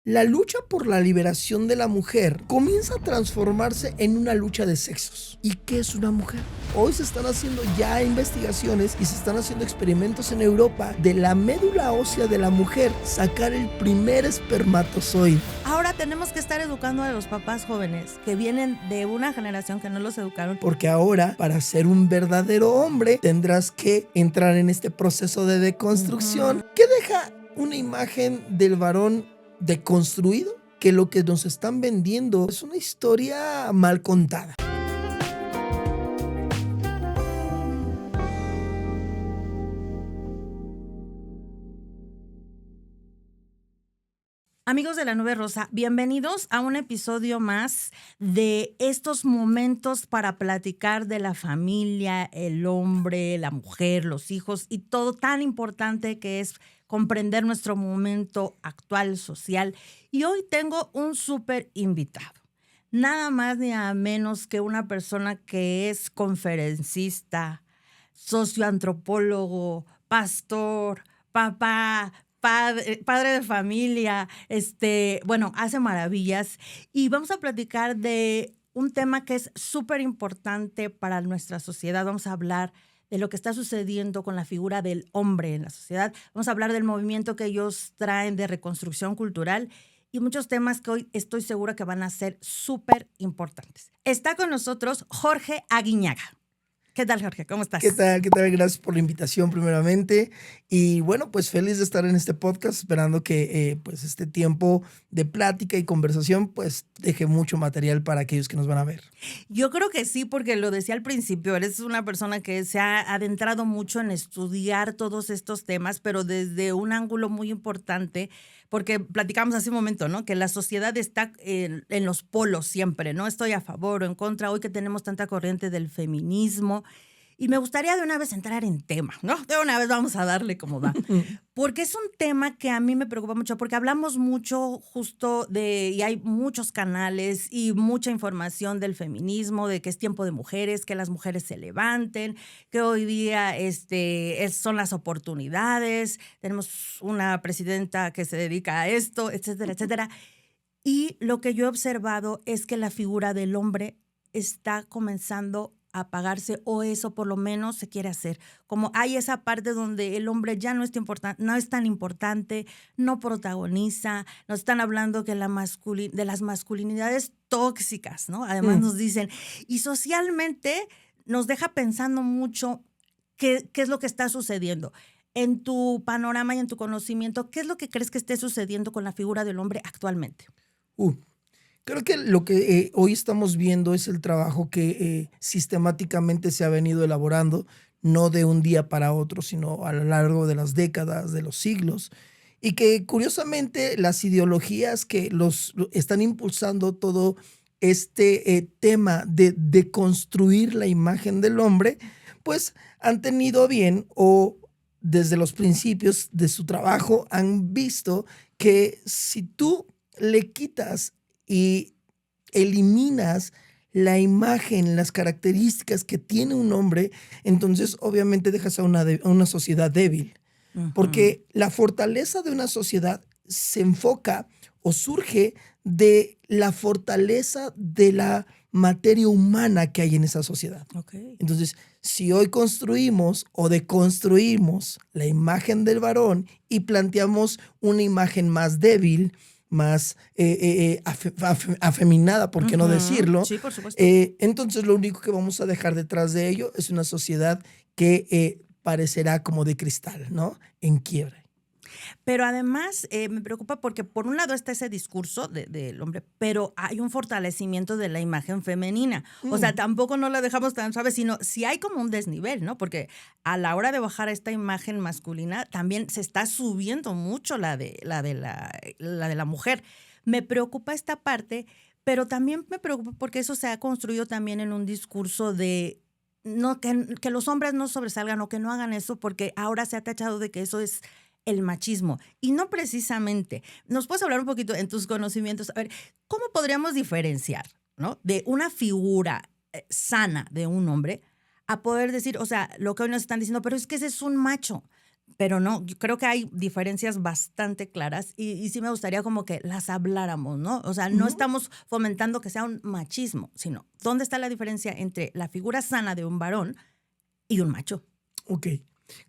la lucha por la liberación de la mujer comienza a transformarse en una lucha de sexos. ¿Y qué es una mujer? Hoy se están haciendo ya investigaciones y se están haciendo experimentos en Europa de la médula ósea de la mujer, sacar el primer espermatozoide. Ahora tenemos que estar educando a los papás jóvenes que vienen de una generación que no los educaron. Porque ahora, para ser un verdadero hombre, tendrás que entrar en este proceso de deconstrucción que deja una imagen del varón deconstruido, que lo que nos están vendiendo es una historia mal contada. Amigos de La Nube Rosa, bienvenidos a un episodio más de estos momentos para platicar de la familia, el hombre, la mujer, los hijos y todo tan importante que es comprender nuestro momento actual social. Y hoy tengo un súper invitado. Nada más ni nada menos que una persona que es conferencista, socioantropólogo, pastor, papá, padre de familia, hace maravillas. Y vamos a platicar de un tema que es súper importante para nuestra sociedad. Vamos a hablar de lo que está sucediendo con la figura del hombre en la sociedad. Vamos a hablar del movimiento que ellos traen de reconstrucción cultural y muchos temas que hoy estoy segura que van a ser súper importantes. Está con nosotros Jorge Aguiñaga. ¿Qué tal, Jorge? ¿Cómo estás? ¿Qué tal? ¿Qué tal? Gracias por la invitación primeramente. Y bueno, pues feliz de estar en este podcast, esperando que pues este tiempo de plática y conversación pues deje mucho material para aquellos que nos van a ver. Yo creo que sí, porque lo decía al principio, eres una persona que se ha adentrado mucho en estudiar todos estos temas, pero desde un ángulo muy importante, porque platicamos hace un momento, ¿no? Que la sociedad está en los polos siempre, ¿no? Estoy a favor o en contra, hoy que tenemos tanta corriente del feminismo. Y me gustaría de una vez entrar en tema, ¿no? De una vez vamos a darle como va. Porque es un tema que a mí me preocupa mucho, porque hablamos mucho justo y hay muchos canales y mucha información del feminismo, de que es tiempo de mujeres, que las mujeres se levanten, que hoy día son las oportunidades, tenemos una presidenta que se dedica a esto, etcétera, etcétera. Y lo que yo he observado es que la figura del hombre está comenzando a apagarse, o eso por lo menos se quiere hacer. Como hay esa parte donde el hombre ya no es tan importante, no protagoniza, nos están hablando que de las masculinidades tóxicas, ¿no? Además nos dicen, y socialmente nos deja pensando mucho qué es lo que está sucediendo. En tu panorama y en tu conocimiento, ¿qué es lo que crees que esté sucediendo con la figura del hombre actualmente? Creo que lo que hoy estamos viendo es el trabajo que sistemáticamente se ha venido elaborando, no de un día para otro, sino a lo largo de las décadas, de los siglos, y que curiosamente las ideologías que están impulsando todo este tema de construir la imagen del hombre, pues han tenido a bien o desde los principios de su trabajo han visto que si tú le quitas y eliminas la imagen, las características que tiene un hombre, entonces obviamente dejas a una sociedad débil. Porque la fortaleza de una sociedad se enfoca o surge de la fortaleza de la materia humana que hay en esa sociedad. Okay. Entonces, si hoy construimos o deconstruimos la imagen del varón y planteamos una imagen más débil, más afeminada, ¿por qué no decirlo? Sí, por supuesto. Entonces lo único que vamos a dejar detrás de ello es una sociedad que parecerá como de cristal, ¿no? En quiebre. Pero además me preocupa porque por un lado está ese discurso del hombre, pero hay un fortalecimiento de la imagen femenina. O sea, tampoco no la dejamos tan suave, sino si hay como un desnivel, ¿no? Porque a la hora de bajar esta imagen masculina también se está subiendo mucho la de la mujer. Me preocupa esta parte, pero también me preocupa porque eso se ha construido también en un discurso de no, que los hombres no sobresalgan o que no hagan eso, porque ahora se ha tachado de que eso es el machismo. Y no precisamente. ¿Nos puedes hablar un poquito en tus conocimientos? A ver, ¿cómo podríamos diferenciar, ¿no?, de una figura sana de un hombre a poder decir, o sea, lo que hoy nos están diciendo, pero es que ese es un macho? Pero no, yo creo que hay diferencias bastante claras y sí me gustaría como que las habláramos, ¿no? O sea, no estamos fomentando que sea un machismo, sino ¿dónde está la diferencia entre la figura sana de un varón y un macho? Ok.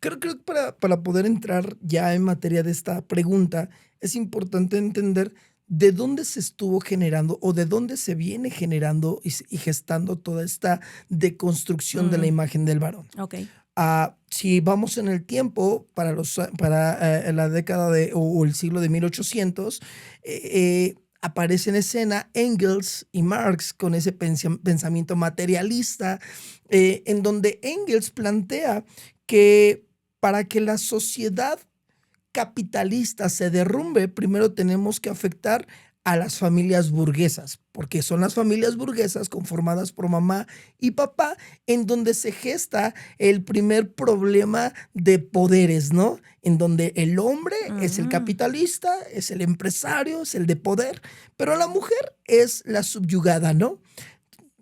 Creo que para poder entrar ya en materia de esta pregunta, es importante entender de dónde se estuvo generando o de dónde se viene generando y gestando toda esta deconstrucción de la Mm, imagen del varón. ok. Si vamos en el tiempo, para la década o el siglo de 1800, aparece en escena Engels y Marx con ese pensamiento materialista, en donde Engels plantea que para que la sociedad capitalista se derrumbe, primero tenemos que afectar a las familias burguesas, porque son las familias burguesas conformadas por mamá y papá, en donde se gesta el primer problema de poderes, ¿no? En donde el hombre es el Mm, capitalista, es el empresario, es el de poder, pero la mujer es la subyugada, ¿no?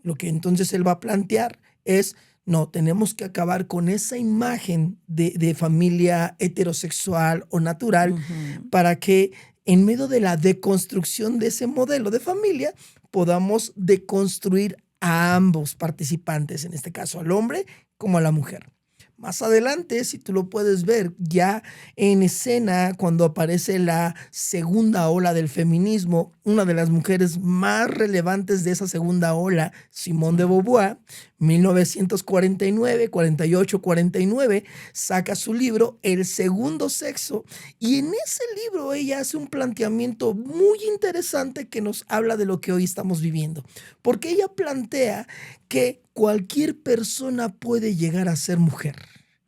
Lo que entonces él va a plantear es, no, tenemos que acabar con esa imagen de familia heterosexual o natural ujú. para que en medio de la deconstrucción de ese modelo de familia podamos deconstruir a ambos participantes, en este caso al hombre como a la mujer. Más adelante, si tú lo puedes ver ya en escena, cuando aparece la segunda ola del feminismo, una de las mujeres más relevantes de esa segunda ola, Simone de Sí. Beauvoir, 1949, 48, 49, saca su libro El segundo sexo, y en ese libro ella hace un planteamiento muy interesante que nos habla de lo que hoy estamos viviendo, porque ella plantea que cualquier persona puede llegar a ser mujer.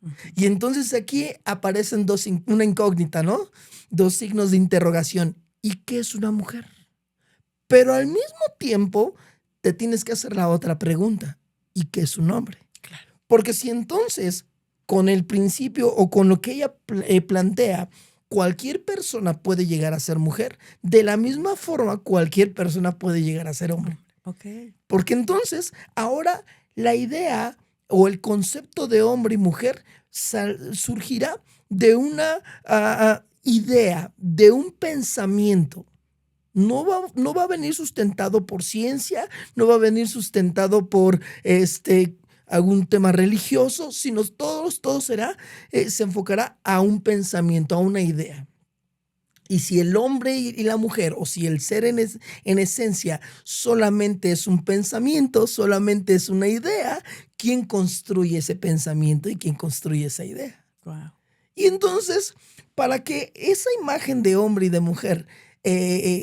Ujú. Y entonces aquí aparecen una incógnita, ¿no? Dos signos de interrogación. ¿Y qué es una mujer? Pero al mismo tiempo te tienes que hacer la otra pregunta. ¿Y qué es un hombre? Claro. Porque si entonces, con el principio o con lo que ella plantea, cualquier persona puede llegar a ser mujer, de la misma forma cualquier persona puede llegar a ser hombre. Ok. Porque entonces ahora la idea o el concepto de hombre y mujer surgirá de una idea, de un pensamiento. No va a venir sustentado por ciencia, no va a venir sustentado por algún tema religioso, sino todo será, se enfocará a un pensamiento, a una idea. Y si el hombre y la mujer, o si el ser en esencia solamente es un pensamiento, solamente es una idea, ¿quién construye ese pensamiento y quién construye esa idea? Wow. Y entonces, para que esa imagen de hombre y de mujer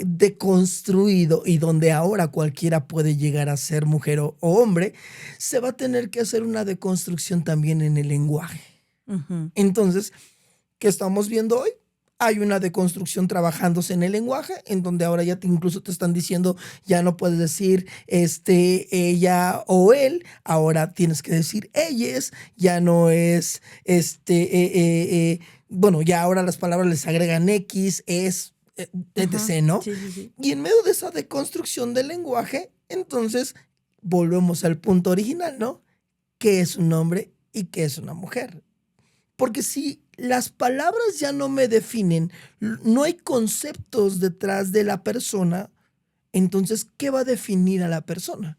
deconstruido y donde ahora cualquiera puede llegar a ser mujer o hombre, se va a tener que hacer una deconstrucción también en el lenguaje. Ujú. Entonces, ¿qué estamos viendo hoy? Hay una deconstrucción trabajándose en el lenguaje, en donde ahora ya incluso te están diciendo, ya no puedes decir ella o él, ahora tienes que decir ellas, ya no es bueno, ya ahora las palabras les agregan X, es, Ujú. etc., ¿no? Sí, sí, sí. Y en medio de esa deconstrucción del lenguaje, entonces volvemos al punto original, ¿no? ¿Qué es un hombre y qué es una mujer? Porque si las palabras ya no me definen, no hay conceptos detrás de la persona, entonces, ¿qué va a definir a la persona?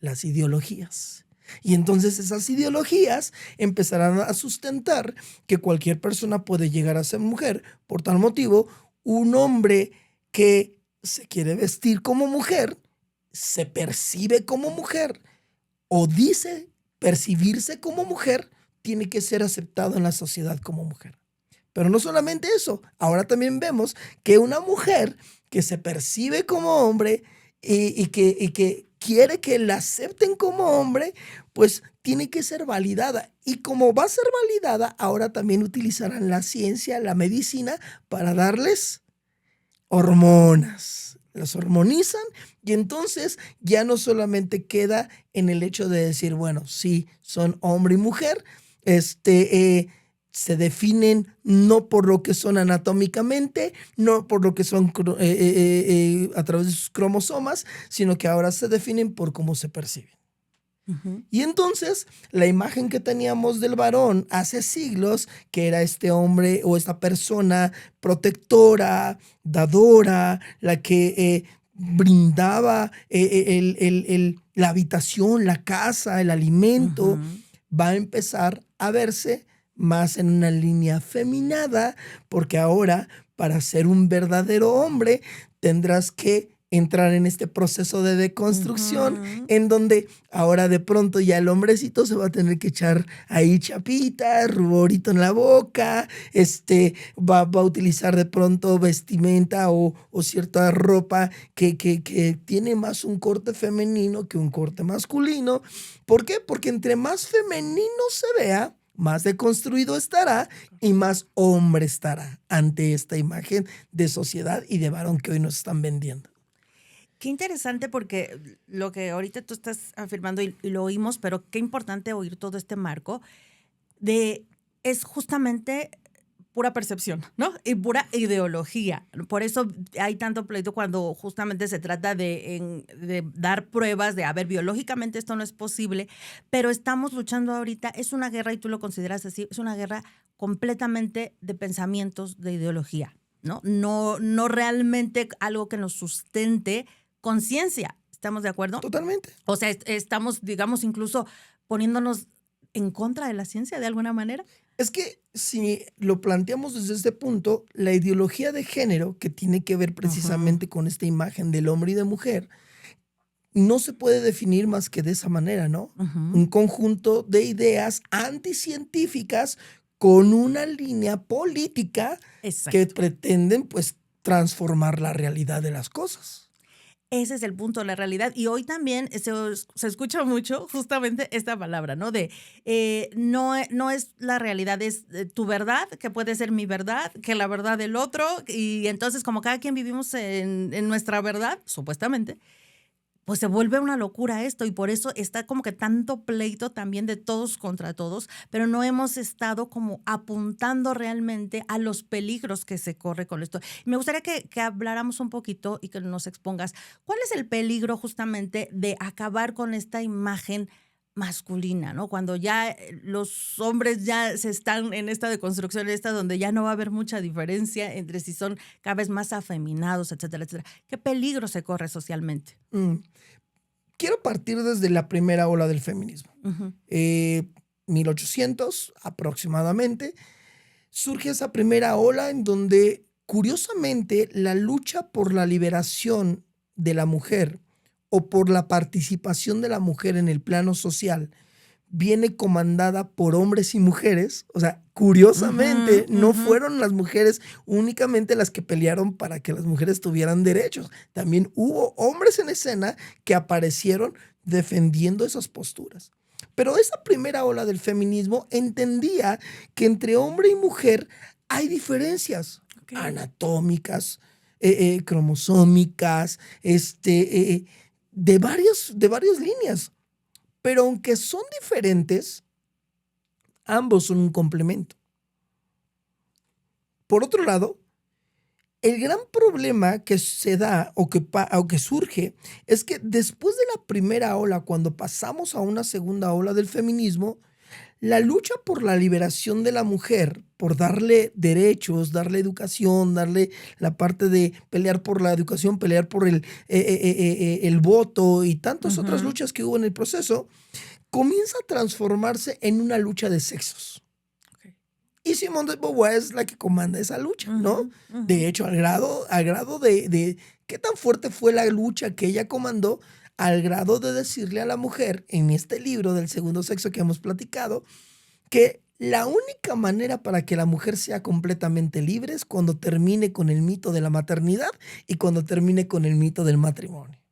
Las ideologías. Y entonces esas ideologías empezarán a sustentar que cualquier persona puede llegar a ser mujer. Por tal motivo, un hombre que se quiere vestir como mujer, se percibe como mujer, o dice percibirse como mujer, tiene que ser aceptado en la sociedad como mujer. Pero no solamente eso, ahora también vemos que una mujer que se percibe como hombre y que quiere que la acepten como hombre, pues tiene que ser validada. Y como va a ser validada, ahora también utilizarán la ciencia, la medicina, para darles hormonas. Las hormonizan y entonces ya no solamente queda en el hecho de decir, bueno, sí, son hombre y mujer, se definen no por lo que son anatómicamente, no por lo que son a través de sus cromosomas, sino que ahora se definen por cómo se perciben. Ujú. Y entonces la imagen que teníamos del varón hace siglos, que era este hombre o esta persona protectora, dadora, la que brindaba la habitación, la casa, el alimento, Ujú. va a empezar a verse más en una línea feminada, porque ahora para ser un verdadero hombre tendrás que entrar en este proceso de deconstrucción Ujú. en donde ahora de pronto ya el hombrecito se va a tener que echar ahí chapitas, ruborito en la boca, va a utilizar de pronto vestimenta o cierta ropa que tiene más un corte femenino que un corte masculino. ¿Por qué? Porque entre más femenino se vea, más deconstruido estará y más hombre estará ante esta imagen de sociedad y de varón que hoy nos están vendiendo. Qué interesante porque lo que ahorita tú estás afirmando y lo oímos, pero qué importante oír todo este marco de es justamente pura percepción, ¿no? Y pura ideología. Por eso hay tanto pleito cuando justamente se trata de dar pruebas de, a ver, biológicamente esto no es posible, pero estamos luchando ahorita, es una guerra, y tú lo consideras así, es una guerra completamente de pensamientos, de ideología, ¿no? No realmente algo que nos sustente conciencia. ¿Estamos de acuerdo? Totalmente. O sea, estamos, digamos, incluso poniéndonos en contra de la ciencia de alguna manera. Es que si lo planteamos desde este punto, la ideología de género, que tiene que ver Ujú. precisamente con esta imagen del hombre y de mujer, no se puede definir más que de esa manera, ¿no? Ujú. Un conjunto de ideas anticientíficas con una línea política que Exacto. pretenden, pues, transformar la realidad de las cosas. Ese es el punto, la realidad. Y hoy también se escucha mucho justamente esta palabra, ¿no? De no es la realidad, es tu verdad, que puede ser mi verdad, que la verdad del otro. Y entonces, como cada quien vivimos en nuestra verdad, supuestamente, pues se vuelve una locura esto y por eso está como que tanto pleito también de todos contra todos, pero no hemos estado como apuntando realmente a los peligros que se corre con esto. Me gustaría que habláramos un poquito y que nos expongas cuál es el peligro justamente de acabar con esta imagen masculina, ¿no? Cuando ya los hombres ya se están en esta deconstrucción, esta donde ya no va a haber mucha diferencia entre si son cada vez más afeminados, etcétera, etcétera. ¿Qué peligro se corre socialmente? Mm. Quiero partir desde la primera ola del feminismo. Ujú. 1800 aproximadamente, surge esa primera ola en donde, curiosamente, la lucha por la liberación de la mujer o por la participación de la mujer en el plano social viene comandada por hombres y mujeres. O sea, Ujú, curiosamente, no ujú. fueron las mujeres únicamente las que pelearon para que las mujeres tuvieran derechos. También hubo hombres en escena que aparecieron defendiendo esas posturas. Pero esa primera ola del feminismo entendía que entre hombre y mujer hay diferencias Okey. anatómicas, cromosómicas, de varias líneas. Pero aunque son diferentes, ambos son un complemento. Por otro lado, el gran problema que se da o que surge es que después de la primera ola, cuando pasamos a una segunda ola del feminismo, la lucha por la liberación de la mujer, por darle derechos, darle educación, darle la parte de pelear por la educación, pelear por el voto y tantas otras Ujú. luchas que hubo en el proceso, comienza a transformarse en una lucha de sexos. Okey. Y Simone de Beauvoir es la que comanda esa lucha, ¿no? Ujú, ujú. De hecho, al grado de qué tan fuerte fue la lucha que ella comandó, al grado de decirle a la mujer en este libro del segundo sexo que hemos platicado, que la única manera para que la mujer sea completamente libre es cuando termine con el mito de la maternidad y cuando termine con el mito del matrimonio.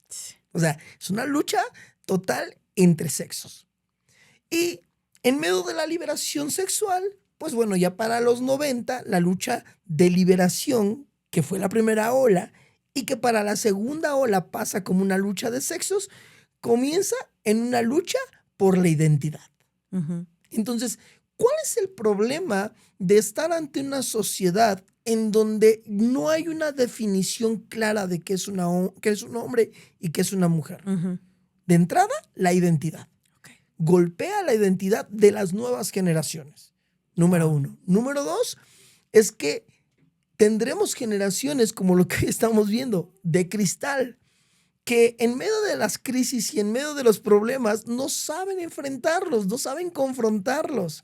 Sí. O sea, es una lucha total entre sexos. Y en medio de la liberación sexual, pues bueno, ya para los 90, la lucha de liberación, que fue la primera ola, y que para la segunda ola pasa como una lucha de sexos, comienza en una lucha por la identidad. Ujú. Entonces, ¿cuál es el problema de estar ante una sociedad en donde no hay una definición clara de qué es un hombre y qué es una mujer? Ujú. De entrada, la identidad. Ok. Golpea la identidad de las nuevas generaciones. Número uno. Número dos, es que tendremos generaciones como lo que hoy estamos viendo, de cristal, que en medio de las crisis y en medio de los problemas no saben enfrentarlos, no saben confrontarlos.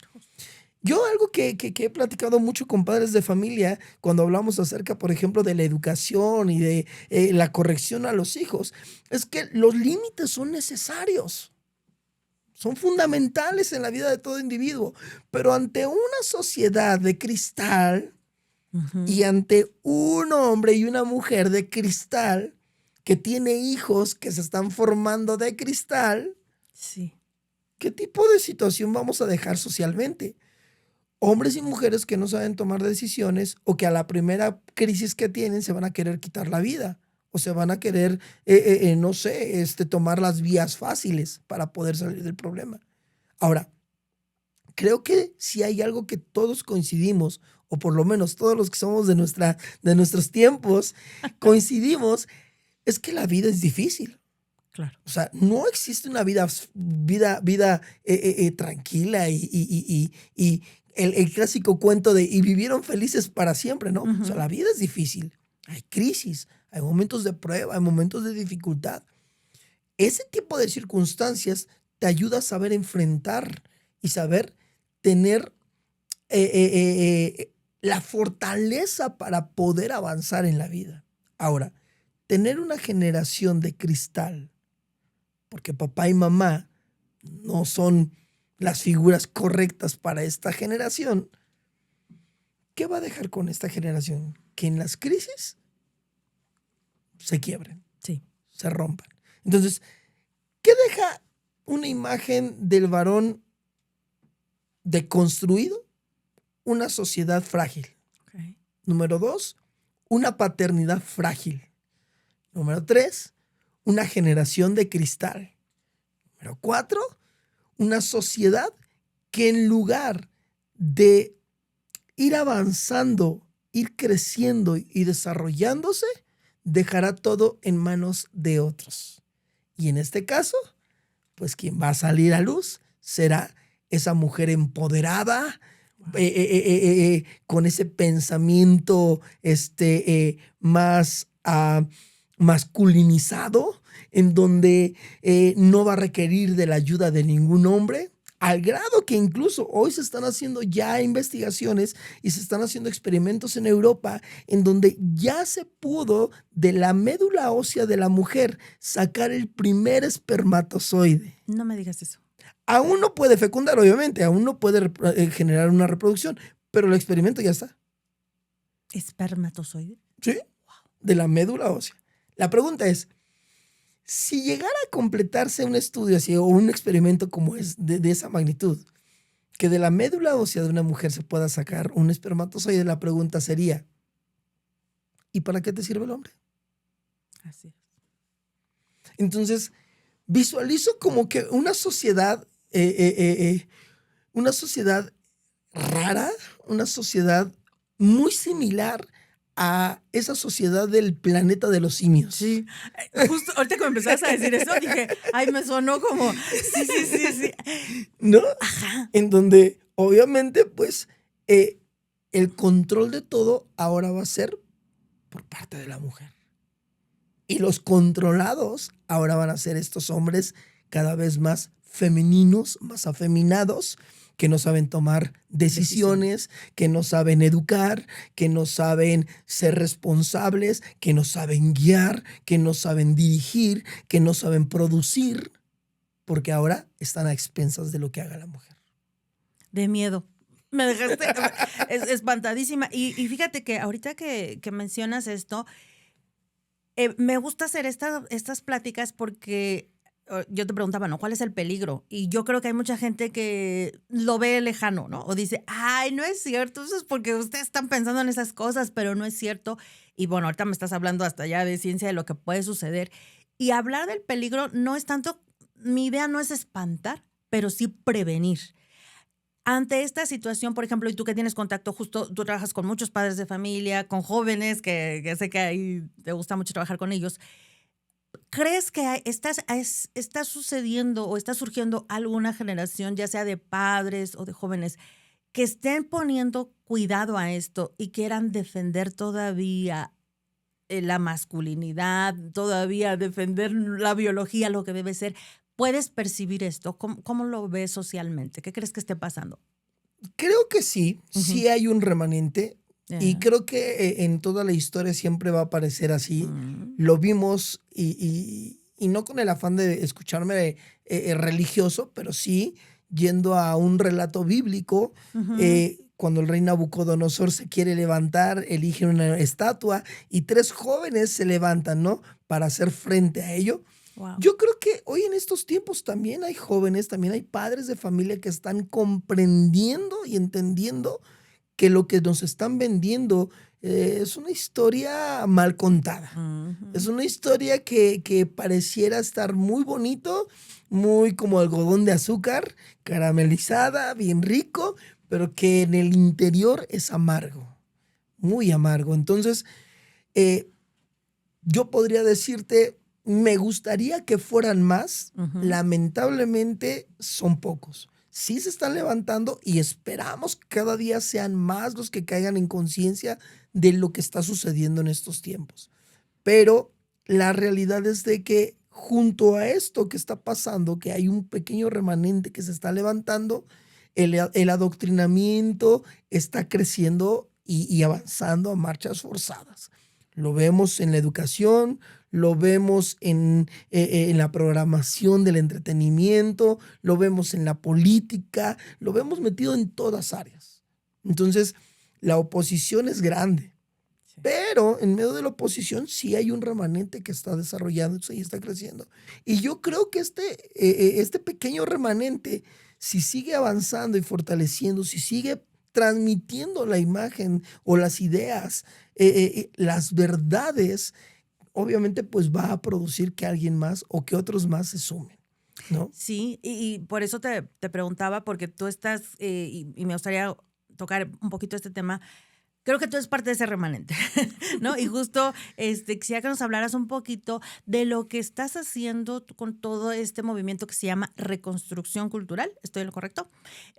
Yo algo que he platicado mucho con padres de familia cuando hablamos acerca, por ejemplo, de la educación y de la corrección a los hijos, es que los límites son necesarios, son fundamentales en la vida de todo individuo, pero ante una sociedad de cristal y ante un hombre y una mujer de cristal que tiene hijos que se están formando de cristal, Sí. ¿qué tipo de situación vamos a dejar socialmente? Hombres y mujeres que no saben tomar decisiones o que a la primera crisis que tienen se van a querer quitar la vida o se van a querer, no sé, tomar las vías fáciles para poder salir del problema. Ahora, creo que si hay algo que todos coincidimos, o por lo menos todos los que somos de nuestros tiempos, coincidimos, es que la vida es difícil. Claro. O sea, no existe una vida tranquila y el clásico cuento de y vivieron felices para siempre, ¿no? O sea, la vida es difícil. Hay crisis, hay momentos de prueba, hay momentos de dificultad. Ese tipo de circunstancias te ayuda a saber enfrentar y saber tener la fortaleza para poder avanzar en la vida. Ahora, tener una generación de cristal, porque papá y mamá no son las figuras correctas para esta generación, ¿qué va a dejar con esta generación? Que en las crisis se quiebren, Sí. se rompan. Entonces, ¿qué deja una imagen del varón deconstruido? Una sociedad frágil. Okay. Número 2, una paternidad frágil. Número 3, una generación de cristal. Número 4, una sociedad que en lugar de ir avanzando, ir creciendo y desarrollándose, dejará todo en manos de otros. Y en este caso, pues quien va a salir a luz será esa mujer empoderada, con ese pensamiento más masculinizado, en donde no va a requerir de la ayuda de ningún hombre, al grado que incluso hoy se están haciendo ya investigaciones y se están haciendo experimentos en Europa en donde ya se pudo de la médula ósea de la mujer sacar el primer espermatozoide. No me digas eso. Aún no puede fecundar, obviamente, aún no puede generar una reproducción, pero el experimento ya está. ¿Espermatozoide? ¿Sí? De la médula ósea. La pregunta es, si llegara a completarse un estudio así o un experimento como es de esa magnitud, que de la médula ósea de una mujer se pueda sacar un espermatozoide, la pregunta sería, ¿y para qué te sirve el hombre? Así es. Entonces, visualizo como que una sociedad rara, una sociedad muy similar a esa sociedad del planeta de los simios. Sí. Justo ahorita que me empezabas a decir eso, dije, ay, me sonó como, sí. ¿No? Ajá. En donde, obviamente, pues, el control de todo ahora va a ser por parte de la mujer. Y los controlados ahora van a ser estos hombres cada vez más femeninos, más afeminados, que no saben tomar decisiones, que no saben educar, que no saben ser responsables, que no saben guiar, que no saben dirigir, que no saben producir, porque ahora están a expensas de lo que haga la mujer. De miedo. Me dejaste espantadísima. Y fíjate que ahorita que mencionas esto, me gusta hacer estas pláticas porque yo te preguntaba, ¿no? ¿Cuál es el peligro? Y yo creo que hay mucha gente que lo ve lejano, ¿no? O dice, ay, no es cierto, eso es porque ustedes están pensando en esas cosas, pero no es cierto. Y bueno, ahorita me estás hablando hasta ya de ciencia de lo que puede suceder. Y hablar del peligro no es tanto, mi idea no es espantar, pero sí prevenir. Ante esta situación, por ejemplo, y tú que tienes contacto, justo tú trabajas con muchos padres de familia, con jóvenes, que sé que ahí te gusta mucho trabajar con ellos. ¿crees que está sucediendo o está surgiendo alguna generación, ya sea de padres o de jóvenes, que estén poniendo cuidado a esto y quieran defender todavía la masculinidad, todavía defender la biología, lo que debe ser? ¿Puedes percibir esto? ¿Cómo lo ves socialmente? ¿Qué crees que esté pasando? Creo que sí, Ujú. sí hay un remanente y Ya. creo que en toda la historia siempre va a aparecer así. Mm. Lo vimos y no con el afán de escucharme religioso, pero sí yendo a un relato bíblico. Ujú. Cuando el rey Nabucodonosor se quiere levantar, elige una estatua y 3 jóvenes se levantan, ¿no? Para hacer frente a ello. Wow. Yo creo que hoy en estos tiempos también hay jóvenes, también hay padres de familia que están comprendiendo y entendiendo que lo que nos están vendiendo es una historia mal contada. Es Ujú. una historia que pareciera estar muy bonito, muy como algodón de azúcar, caramelizada, bien rico, pero que en el interior es amargo, muy amargo. Entonces, eh, yo podría decirte, me gustaría que fueran más, Ujú. lamentablemente son pocos. Sí se están levantando y esperamos que cada día sean más los que caigan en conciencia de lo que está sucediendo en estos tiempos. Pero la realidad es de que junto a esto que está pasando, que hay un pequeño remanente que se está levantando, el adoctrinamiento está creciendo y avanzando a marchas forzadas. Lo vemos en la educación, lo vemos en la programación del entretenimiento, lo vemos en la política, lo vemos metido en todas áreas. Entonces, la oposición es grande. Sí. Pero en medio de la oposición sí hay un remanente que está desarrollándose y está creciendo. Y yo creo que este pequeño remanente, si sigue avanzando y fortaleciendo, si sigue transmitiendo la imagen o las ideas, las verdades, obviamente pues va a producir que alguien más o que otros más se sumen, ¿no? Sí, y por eso te preguntaba, porque tú estás, y me gustaría tocar un poquito este tema. Creo que tú eres parte de ese remanente, ¿no? Y justo, quisiera que nos hablaras un poquito de lo que estás haciendo con todo este movimiento que se llama reconstrucción cultural. ¿Estoy en lo correcto?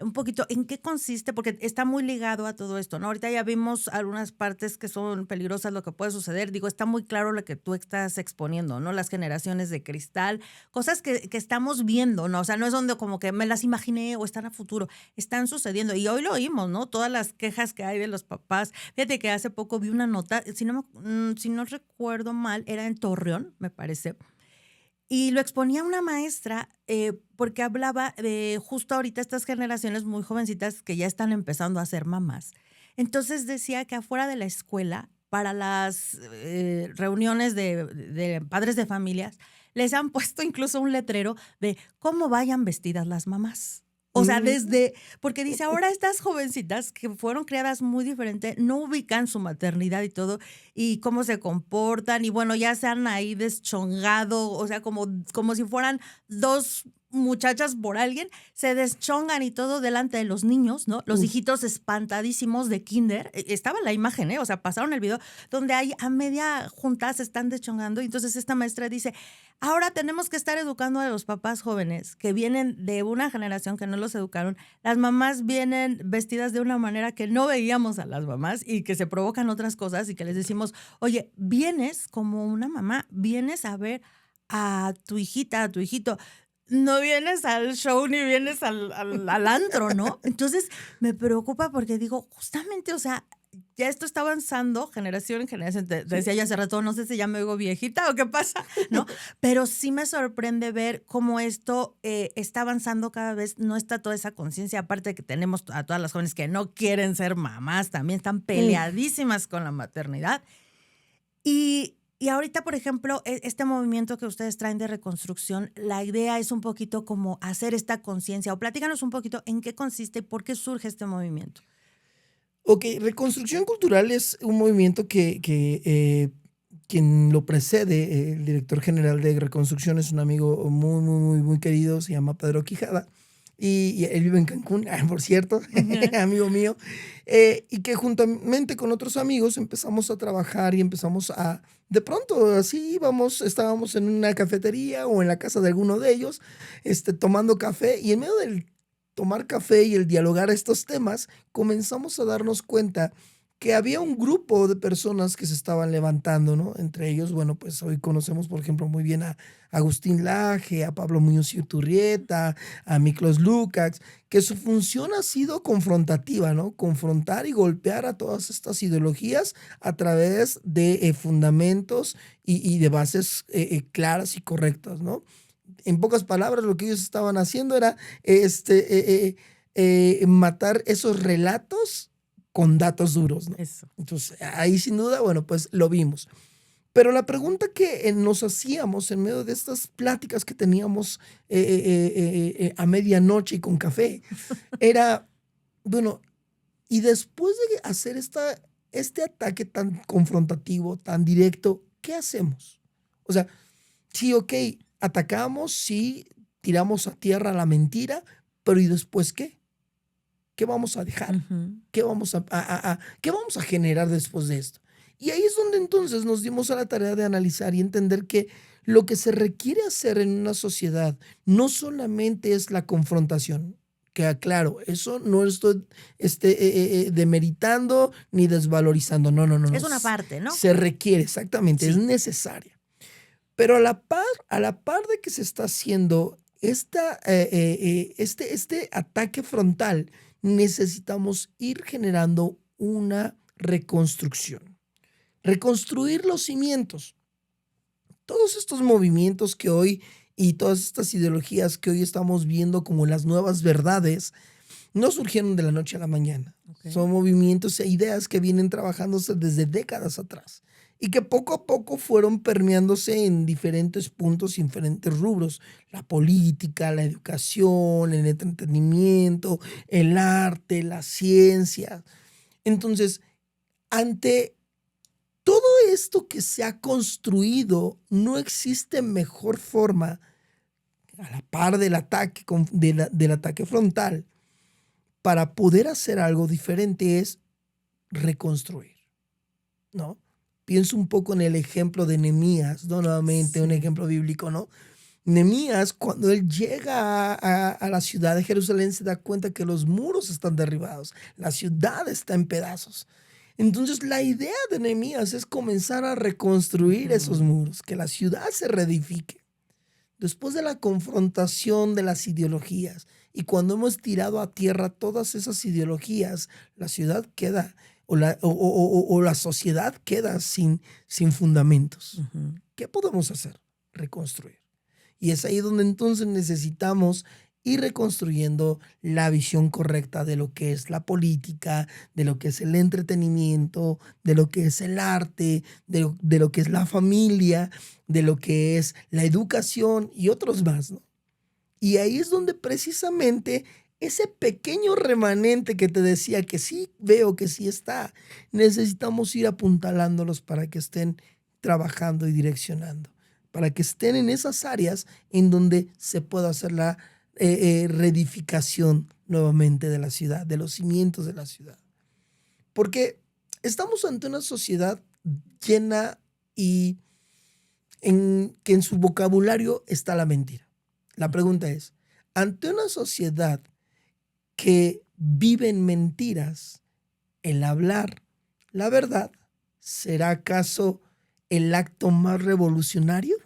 Un poquito, ¿en qué consiste? Porque está muy ligado a todo esto, ¿no? Ahorita ya vimos algunas partes que son peligrosas, lo que puede suceder. Digo, está muy claro lo que tú estás exponiendo, ¿no? Las generaciones de cristal, cosas que estamos viendo, ¿no? O sea, no es donde como que me las imaginé o están a futuro, están sucediendo. Y hoy lo oímos, ¿no? Todas las quejas que hay de los papás. Fíjate que hace poco vi una nota, si no recuerdo mal, era en Torreón, me parece, y lo exponía una maestra porque hablaba de justo ahorita estas generaciones muy jovencitas que ya están empezando a ser mamás. Entonces decía que afuera de la escuela, para las reuniones de padres de familias, les han puesto incluso un letrero de cómo vayan vestidas las mamás. O sea, Mm, porque dice, ahora estas jovencitas que fueron criadas muy diferente, no ubican su maternidad y todo, y cómo se comportan, y bueno, ya se han ahí deschongado, o sea, como si fueran dos muchachas por alguien, se deschongan y todo delante de los niños, ¿no? Los mm. hijitos espantadísimos de kinder, estaba la imagen, ¿eh? O sea, pasaron el video donde hay a media junta se están deschongando, y entonces esta maestra dice, ahora tenemos que estar educando a los papás jóvenes que vienen de una generación que no los educaron. Las mamás vienen vestidas de una manera que no veíamos a las mamás y que se provocan otras cosas y que les decimos, oye, vienes como una mamá, vienes a ver a tu hijita, a tu hijito. No vienes al show ni vienes al antro, ¿no? Entonces me preocupa porque digo, justamente, o sea, ya esto está avanzando generación en generación. Te Sí. decía yo hace rato, no sé si ya me oigo viejita o qué pasa, ¿no? Pero sí me sorprende ver cómo esto está avanzando cada vez, no está toda esa conciencia, aparte de que tenemos a todas las jóvenes que no quieren ser mamás, también están Mm. peleadísimas con la maternidad. Y ahorita, por ejemplo, este movimiento que ustedes traen de reconstrucción, la idea es un poquito como hacer esta conciencia, o platícanos un poquito en qué consiste y por qué surge este movimiento. Ok, Reconstrucción Cultural es un movimiento que quien lo precede, el director general de Reconstrucción, es un amigo muy, muy, muy, muy querido, se llama Pedro Quijada. y él vive en Cancún, por cierto, Ujú. amigo mío, y que juntamente con otros amigos empezamos a trabajar y empezamos a, de pronto, así íbamos, estábamos en una cafetería o en la casa de alguno de ellos, tomando café, y en medio del tomar café y el dialogar estos temas, comenzamos a darnos cuenta que había un grupo de personas que se estaban levantando, ¿no? Entre ellos, bueno, pues hoy conocemos, por ejemplo, muy bien a Agustín Laje, a Pablo Muñoz y Uturrieta, a Miklos Lukács, que su función ha sido confrontativa, ¿no? Confrontar y golpear a todas estas ideologías a través de fundamentos y de bases claras y correctas, ¿no? En pocas palabras, lo que ellos estaban haciendo era matar esos relatos con datos duros, ¿no? Eso. Entonces, ahí sin duda, bueno, pues lo vimos. Pero la pregunta que nos hacíamos en medio de estas pláticas que teníamos a medianoche y con café era, bueno, y después de hacer este ataque tan confrontativo, tan directo, ¿qué hacemos? O sea, sí, ok, atacamos, sí, tiramos a tierra la mentira, pero ¿y después qué? ¿Qué vamos a dejar? Ujú. ¿Qué vamos qué vamos a generar después de esto? Y ahí es donde entonces nos dimos a la tarea de analizar y entender que lo que se requiere hacer en una sociedad no solamente es la confrontación, que aclaro, eso no estoy demeritando ni desvalorizando, no, no, no, no, Es una parte, ¿no? se requiere, exactamente, es Sí. necesaria. Pero a la par de que se está haciendo este ataque frontal, necesitamos ir generando una reconstrucción. Reconstruir los cimientos. Todos estos movimientos que hoy y todas estas ideologías que hoy estamos viendo como las nuevas verdades, no surgieron de la noche a la mañana. Okey. Son movimientos e ideas que vienen trabajándose desde décadas atrás y que poco a poco fueron permeándose en diferentes puntos y en diferentes rubros: la política, la educación, el entretenimiento, el arte, la ciencia. Entonces, ante todo esto que se ha construido, no existe mejor forma, a la par del ataque, del ataque frontal, para poder hacer algo diferente, es reconstruir, ¿no? Pienso un poco en el ejemplo de Nehemías, ¿no? Nuevamente, un Sí. ejemplo bíblico, ¿no? Nehemías, cuando él llega a la ciudad de Jerusalén, se da cuenta que los muros están derribados, la ciudad está en pedazos. Entonces, la idea de Nehemías es comenzar a reconstruir esos Ujú. muros, que la ciudad se reedifique. Después de la confrontación de las ideologías y cuando hemos tirado a tierra todas esas ideologías, la ciudad queda o la sociedad queda sin fundamentos. Ujú. ¿Qué podemos hacer? Reconstruir. Y es ahí donde entonces necesitamos ir reconstruyendo la visión correcta de lo que es la política, de lo que es el entretenimiento, de lo que es el arte, de lo que es la familia, de lo que es la educación y otros más, ¿no? Y ahí es donde precisamente ese pequeño remanente que te decía que sí veo que sí está, necesitamos ir apuntalándolos para que estén trabajando y direccionando, para que estén en esas áreas en donde se pueda hacer la reedificación nuevamente de la ciudad, de los cimientos de la ciudad. Porque estamos ante una sociedad llena y que en su vocabulario está la mentira. La pregunta es, ante una sociedad que vive en mentiras, el hablar la verdad, ¿será acaso el acto más revolucionario?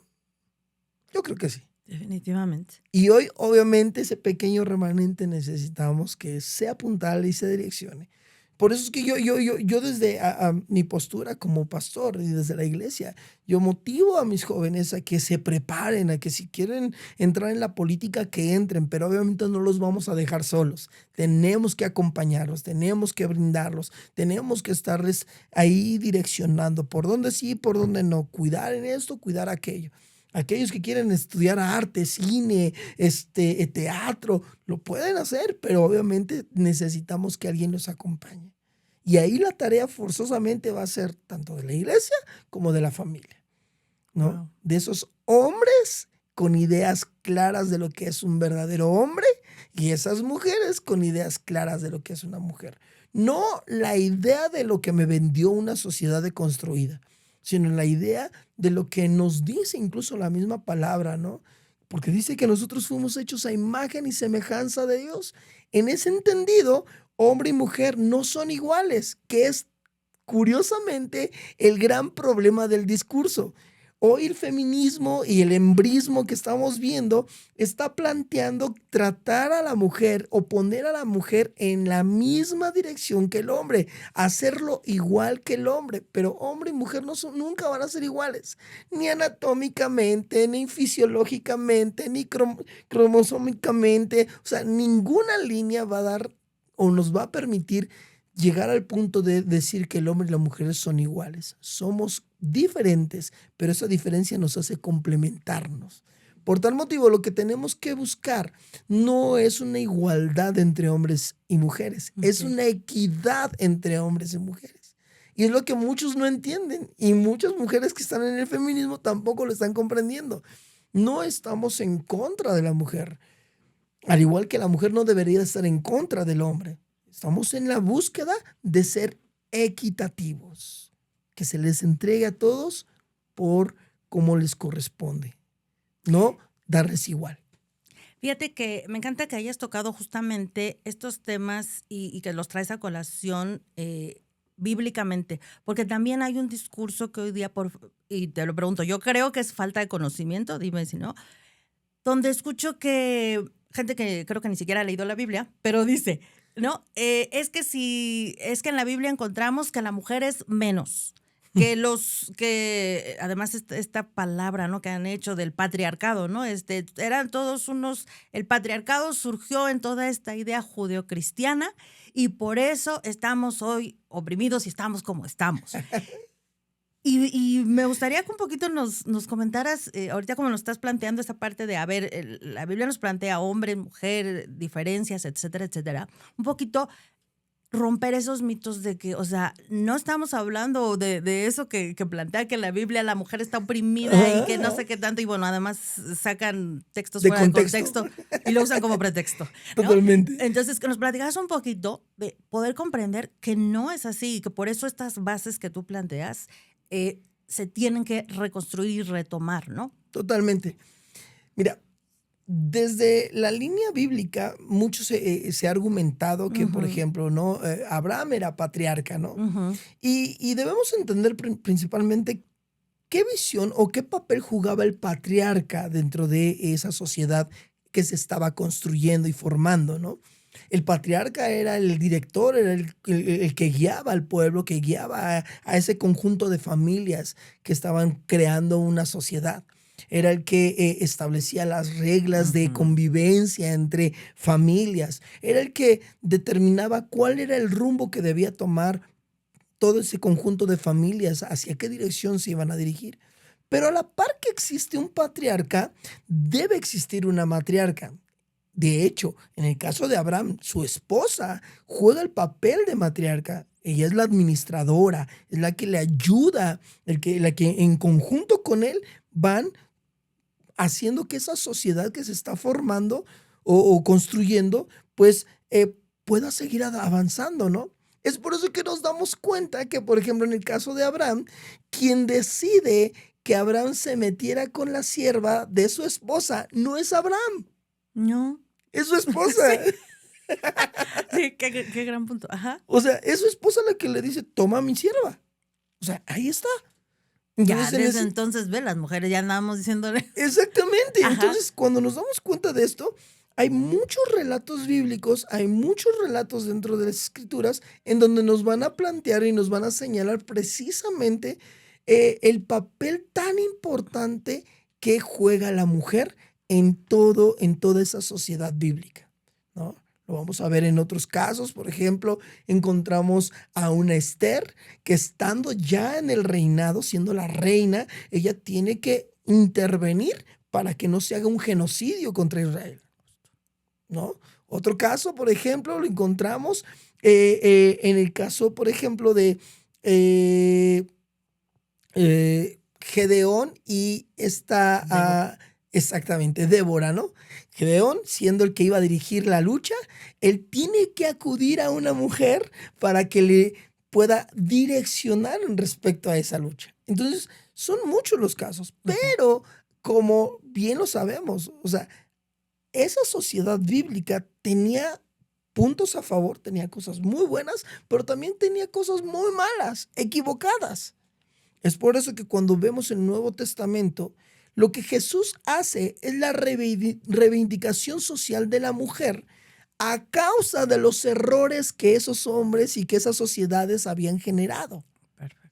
Yo creo que sí. Definitivamente. Y hoy, obviamente, ese pequeño remanente necesitamos que se apuntale y se direccione. Por eso es que yo desde mi postura como pastor y desde la iglesia, yo motivo a mis jóvenes a que se preparen, a que si quieren entrar en la política, que entren, pero obviamente no los vamos a dejar solos. Tenemos que acompañarlos, tenemos que brindarlos, tenemos que estarles ahí direccionando por dónde sí, por dónde no, cuidar en esto, cuidar aquello. Aquellos que quieren estudiar arte, cine, teatro, lo pueden hacer, pero obviamente necesitamos que alguien los acompañe. Y ahí la tarea forzosamente va a ser tanto de la iglesia como de la familia, ¿no? Wow. De esos hombres con ideas claras de lo que es un verdadero hombre Y esas mujeres con ideas claras de lo que es una mujer. No la idea de lo que me vendió una sociedad deconstruida, sino la idea de lo que nos dice incluso la misma palabra, ¿no? Porque dice que nosotros fuimos hechos a imagen y semejanza de Dios. En ese entendido, hombre y mujer no son iguales, que es curiosamente el gran problema del discurso. Hoy el feminismo y el embrismo que estamos viendo está planteando tratar a la mujer o poner a la mujer en la misma dirección que el hombre, hacerlo igual que el hombre, pero hombre y mujer nunca van a ser iguales, ni anatómicamente, ni fisiológicamente, ni cromosómicamente, o sea, ninguna línea va a dar o nos va a permitir llegar al punto de decir que el hombre y la mujer son iguales. Somos diferentes, pero esa diferencia nos hace complementarnos. Por tal motivo, lo que tenemos que buscar no es una igualdad entre hombres y mujeres, es una equidad entre hombres y mujeres. Y es lo que muchos no entienden y muchas mujeres que están en el feminismo tampoco lo están comprendiendo. No estamos en contra de la mujer, al igual que la mujer no debería estar en contra del hombre. Estamos en la búsqueda de ser equitativos, que se les entregue a todos por como les corresponde, no darles igual. Fíjate que me encanta que hayas tocado justamente estos temas y que los traes a colación bíblicamente, porque también hay un discurso que hoy día, y te lo pregunto, yo creo que es falta de conocimiento, dime si no, donde escucho que gente que creo que ni siquiera ha leído la Biblia, pero dice, no, es que en la Biblia encontramos que la mujer es menos, que además esta palabra, ¿no? Que han hecho del patriarcado, ¿no? Eran todos el patriarcado surgió en toda esta idea judeocristiana y por eso estamos hoy oprimidos y estamos como estamos. Y me gustaría que un poquito nos comentaras, ahorita como nos estás planteando esta parte de, a ver, la Biblia nos plantea hombre, mujer, diferencias, etcétera, etcétera. Un poquito romper esos mitos de que, o sea, no estamos hablando de eso que plantea que en la Biblia la mujer está oprimida y que no sé qué tanto, y bueno, además sacan textos De fuera de contexto. contexto y lo usan como pretexto, ¿no? Totalmente. Entonces, que nos platicaras un poquito de poder comprender que no es así y que por eso estas bases que tú planteas se tienen que reconstruir y retomar, ¿no? Totalmente. Mira, desde la línea bíblica, mucho se ha argumentado que, por ejemplo, ¿no? Abraham era patriarca, ¿no? Y debemos entender principalmente qué visión o qué papel jugaba el patriarca dentro de esa sociedad que se estaba construyendo y formando, ¿no? El patriarca era el director, era el que guiaba al pueblo, que guiaba a ese conjunto de familias que estaban creando una sociedad. Era el que establecía las reglas de convivencia entre familias. Era el que determinaba cuál era el rumbo que debía tomar todo ese conjunto de familias, hacia qué dirección se iban a dirigir. Pero a la par que existe un patriarca, debe existir una matriarca. De hecho, en el caso de Abraham, su esposa juega el papel de matriarca. Ella es la administradora, es la que le ayuda, la que en conjunto con él van haciendo que esa sociedad que se está formando o construyendo, pues pueda seguir avanzando, ¿no? Es por eso que nos damos cuenta que, por ejemplo, en el caso de Abraham, quien decide que Abraham se metiera con la sierva de su esposa no es Abraham. No. Es su esposa. Sí, qué gran punto. Ajá. O sea, es su esposa la que le dice, toma mi sierva. O sea, ahí está. Ya desde entonces, ve, las mujeres ya andábamos diciéndole. Exactamente. Ajá. Entonces, cuando nos damos cuenta de esto, hay muchos relatos bíblicos, hay muchos relatos dentro de las escrituras en donde nos van a plantear y nos van a señalar precisamente el papel tan importante que juega la mujer en toda esa sociedad bíblica, ¿no? Lo vamos a ver en otros casos. Por ejemplo, encontramos a una Esther que, estando ya en el reinado, siendo la reina, ella tiene que intervenir para que no se haga un genocidio contra Israel, ¿no? Otro caso, por ejemplo, lo encontramos en el caso, por ejemplo, de Gedeón y esta Exactamente, Débora, ¿no? Gedeón, siendo el que iba a dirigir la lucha, él tiene que acudir a una mujer para que le pueda direccionar en respecto a esa lucha. Entonces, son muchos los casos, Ujú. pero como bien lo sabemos, o sea, esa sociedad bíblica tenía puntos a favor, tenía cosas muy buenas, pero también tenía cosas muy malas, equivocadas. Es por eso que cuando vemos el Nuevo Testamento, lo que Jesús hace es la reivindicación social de la mujer a causa de los errores que esos hombres y que esas sociedades habían generado. Perfecto.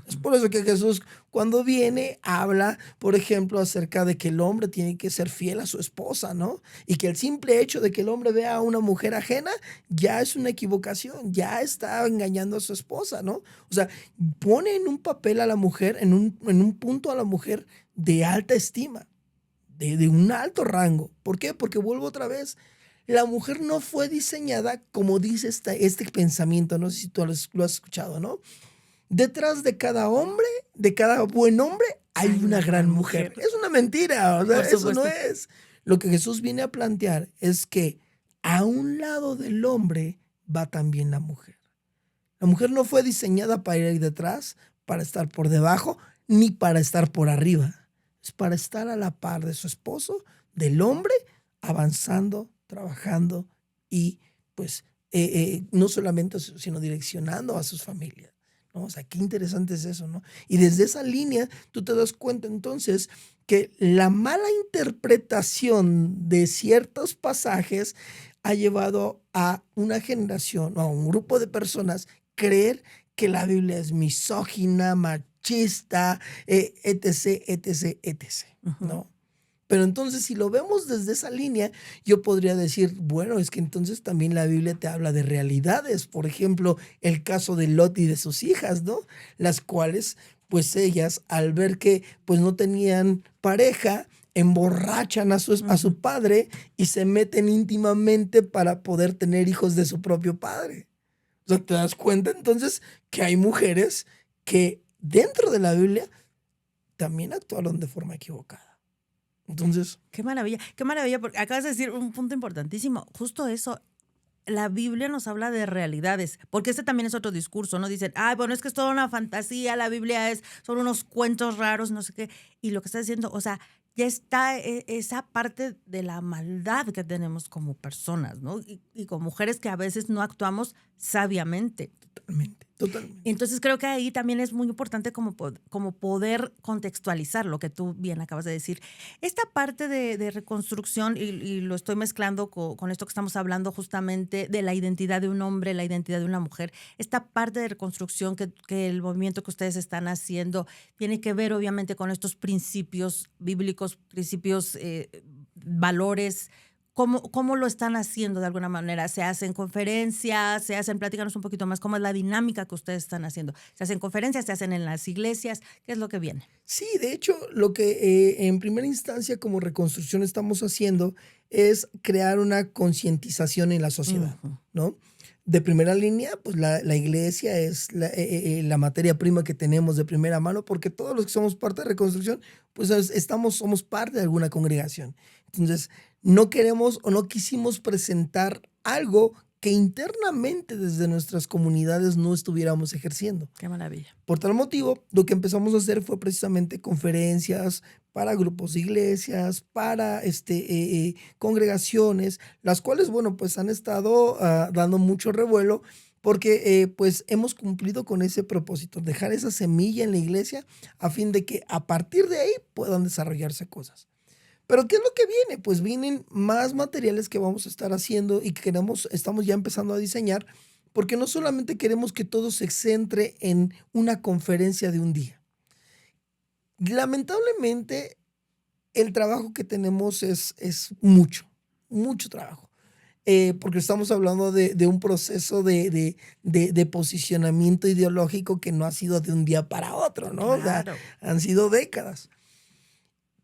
Es Ujú. por eso que Jesús, cuando viene, habla, por ejemplo, acerca de que el hombre tiene que ser fiel a su esposa, ¿no? Y que el simple hecho de que el hombre vea a una mujer ajena ya es una equivocación, ya está engañando a su esposa, ¿no? O sea, pone en un papel a la mujer, en un punto a la mujer de alta estima, de un alto rango. ¿Por qué? Porque vuelvo otra vez. La mujer no fue diseñada como dice este pensamiento, no sé si tú lo has escuchado, ¿no? Detrás de cada hombre, de cada buen hombre, hay Hay una una gran gran mujer. mujer. Es una mentira, o sea, Por eso no supuesto. es. Lo que Jesús viene a plantear es que a un lado del hombre va también la mujer. La mujer no fue diseñada para ir ahí detrás, para estar por debajo, ni para estar por arriba. Es para estar a la par de su esposo, del hombre, avanzando, trabajando y pues no solamente eso, sino direccionando a sus familias, ¿no? O sea, qué interesante es eso, ¿no? Y desde esa línea tú te das cuenta entonces que la mala interpretación de ciertos pasajes ha llevado a una generación o a un grupo de personas creer que la Biblia es misógina, machista, etc, etc, etc, Ujú. ¿no? Pero entonces, si lo vemos desde esa línea, yo podría decir, bueno, es que entonces también la Biblia te habla de realidades. Por ejemplo, el caso de Lot y de sus hijas, ¿no? Las cuales, pues ellas, al ver que pues no tenían pareja, emborrachan a Ujú. su padre y se meten íntimamente para poder tener hijos de su propio padre. O sea, te das cuenta entonces que hay mujeres que dentro de la Biblia también actuaron de forma equivocada. Entonces, Qué maravilla, porque acabas de decir un punto importantísimo. Justo eso, la Biblia nos habla de realidades, porque este también es otro discurso, ¿no? Dicen, ay, bueno, es que es toda una fantasía, la Biblia son unos cuentos raros, no sé qué. Y lo que está diciendo, o sea, ya está esa parte de la maldad que tenemos como personas, ¿no? Y como mujeres que a veces no actuamos sabiamente. totalmente, totalmente. Entonces creo que ahí también es muy importante como poder contextualizar lo que tú bien acabas de decir. Esta parte de reconstrucción, y lo estoy mezclando con esto que estamos hablando justamente de la identidad de un hombre, la identidad de una mujer, esta parte de reconstrucción que el movimiento que ustedes están haciendo tiene que ver obviamente con estos principios bíblicos, principios, valores. ¿Cómo lo están haciendo de alguna manera? ¿Se hacen conferencias? ¿Se hacen? Platícanos un poquito más. ¿Cómo es la dinámica que ustedes están haciendo? ¿Se hacen conferencias? ¿Se hacen en las iglesias? ¿Qué es lo que viene? Sí, de hecho, lo que en primera instancia como reconstrucción estamos haciendo es crear una concientización en la sociedad, Ujú. ¿no? De primera línea, pues la iglesia es la materia prima que tenemos de primera mano, porque todos los que somos parte de reconstrucción, pues somos parte de alguna congregación. Entonces, no queremos o no quisimos presentar algo que internamente desde nuestras comunidades no estuviéramos ejerciendo. Qué maravilla. Por tal motivo, lo que empezamos a hacer fue precisamente conferencias para grupos de iglesias, para congregaciones, las cuales, bueno, pues han estado dando mucho revuelo porque pues hemos cumplido con ese propósito, dejar esa semilla en la iglesia a fin de que a partir de ahí puedan desarrollarse cosas. Pero ¿qué es lo que viene? Pues vienen más materiales que vamos a estar haciendo y que estamos ya empezando a diseñar, porque no solamente queremos que todo se centre en una conferencia de un día. Lamentablemente, el trabajo que tenemos es mucho, mucho trabajo. Porque estamos hablando de un proceso de posicionamiento ideológico que no ha sido de un día para otro, ¿no? O sea, Claro. han sido décadas.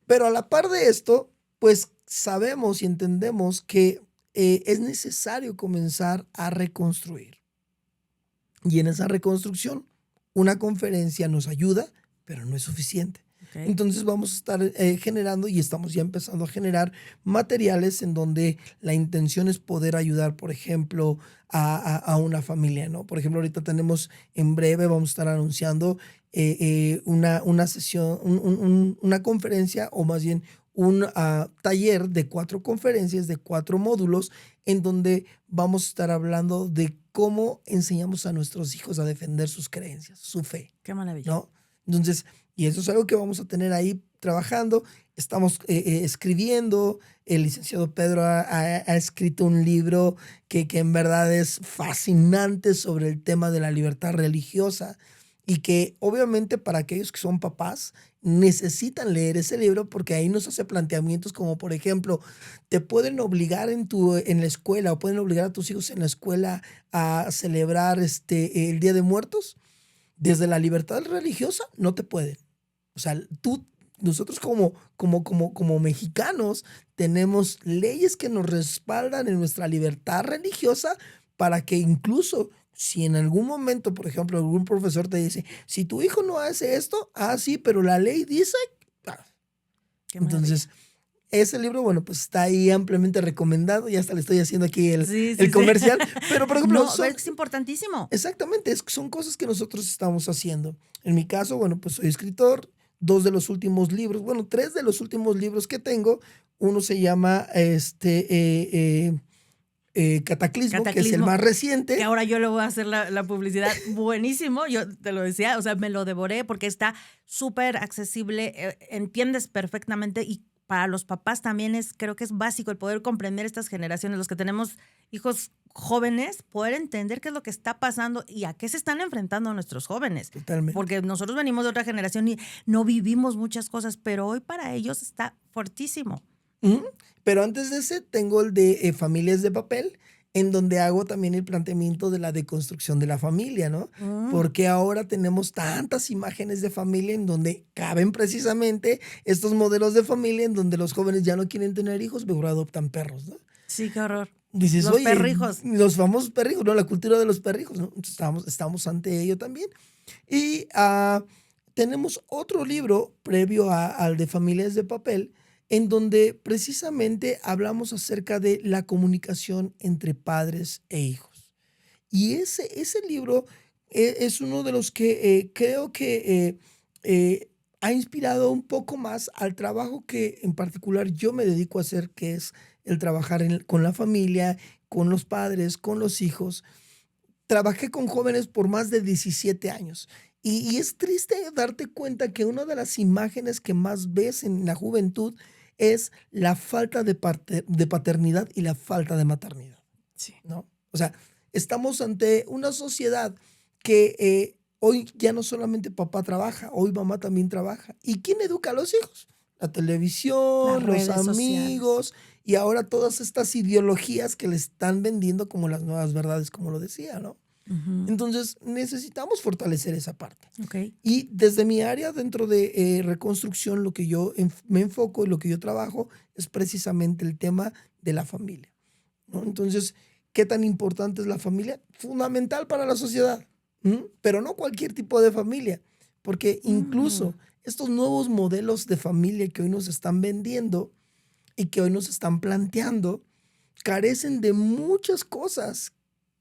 Pero a la par de esto, pues sabemos y entendemos que es necesario comenzar a reconstruir. Y en esa reconstrucción, una conferencia nos ayuda, pero no es suficiente. Ok. Entonces vamos a estar generando y estamos ya empezando a generar materiales en donde la intención es poder ayudar, por ejemplo, a una familia, ¿no? Por ejemplo, ahorita tenemos en breve, vamos a estar anunciando una sesión, una conferencia o más bien un taller de 4 conferencias, de 4 módulos, en donde vamos a estar hablando de cómo enseñamos a nuestros hijos a defender sus creencias, su fe, Qué maravilla. ¿no? Entonces, y eso es algo que vamos a tener ahí trabajando. Estamos escribiendo. El licenciado Pedro ha escrito un libro que en verdad es fascinante sobre el tema de la libertad religiosa y que obviamente para aquellos que son papás necesitan leer ese libro porque ahí nos hace planteamientos como, por ejemplo, te pueden obligar en la escuela o pueden obligar a tus hijos en la escuela a celebrar el Día de Muertos. Desde la libertad religiosa no te pueden. O sea, nosotros como mexicanos tenemos leyes que nos respaldan en nuestra libertad religiosa para que incluso si en algún momento, por ejemplo, algún profesor te dice, si tu hijo no hace esto, sí, pero la ley dice. ah, Qué maravilla. Entonces, ese libro, bueno, pues está ahí ampliamente recomendado. Ya hasta le estoy haciendo aquí el, Sí, el sí, sí. comercial. Pero, por ejemplo, No, es importantísimo. exactamente, son cosas que nosotros estamos haciendo. En mi caso, bueno, pues soy escritor. 2 de los últimos libros, bueno, 3 de los últimos libros que tengo. Uno se llama Cataclismo, que es el Cataclismo, más que reciente. ahora yo le voy a hacer la publicidad. Buenísimo, yo te lo decía, o sea, me lo devoré porque está súper accesible, entiendes perfectamente y para los papás también creo que es básico el poder comprender estas generaciones, los que tenemos hijos jóvenes, poder entender qué es lo que está pasando y a qué se están enfrentando nuestros jóvenes. Totalmente. Porque nosotros venimos de otra generación y no vivimos muchas cosas, pero hoy para ellos está fortísimo. Pero antes de ese, tengo el de Familias de Papel, en donde hago también el planteamiento de la deconstrucción de la familia, ¿no? Porque ahora tenemos tantas imágenes de familia en donde caben precisamente estos modelos de familia en donde los jóvenes ya no quieren tener hijos, mejor adoptan perros, ¿no? Sí, qué horror. Dices, Los oye, perrijos. los famosos perrijos, ¿no? La cultura de los perrijos, ¿no? Entonces, estamos ante ello también. Y tenemos otro libro previo al de Familias de Papel, en donde precisamente hablamos acerca de la comunicación entre padres e hijos. Y ese libro es uno de los que creo que ha inspirado un poco más al trabajo que en particular yo me dedico a hacer, que es el trabajar con la familia, con los padres, con los hijos. Trabajé con jóvenes por más de 17 años. Y es triste darte cuenta que una de las imágenes que más ves en la juventud es la falta de paternidad y la falta de maternidad, Sí. ¿no? O sea, estamos ante una sociedad que hoy ya no solamente papá trabaja, hoy mamá también trabaja. ¿Y quién educa a los hijos? La Las televisión, los redes sociales. amigos y ahora todas estas ideologías que le están vendiendo como las nuevas verdades, como lo decía, ¿no? Entonces necesitamos fortalecer esa parte. Ok. Y desde mi área dentro de reconstrucción, lo que yo me enfoco y lo que yo trabajo es precisamente el tema de la familia, ¿no? Entonces, ¿qué tan importante es la familia? Fundamental para la sociedad, pero no cualquier tipo de familia, porque incluso estos nuevos modelos de familia que hoy nos están vendiendo y que hoy nos están planteando carecen de muchas cosas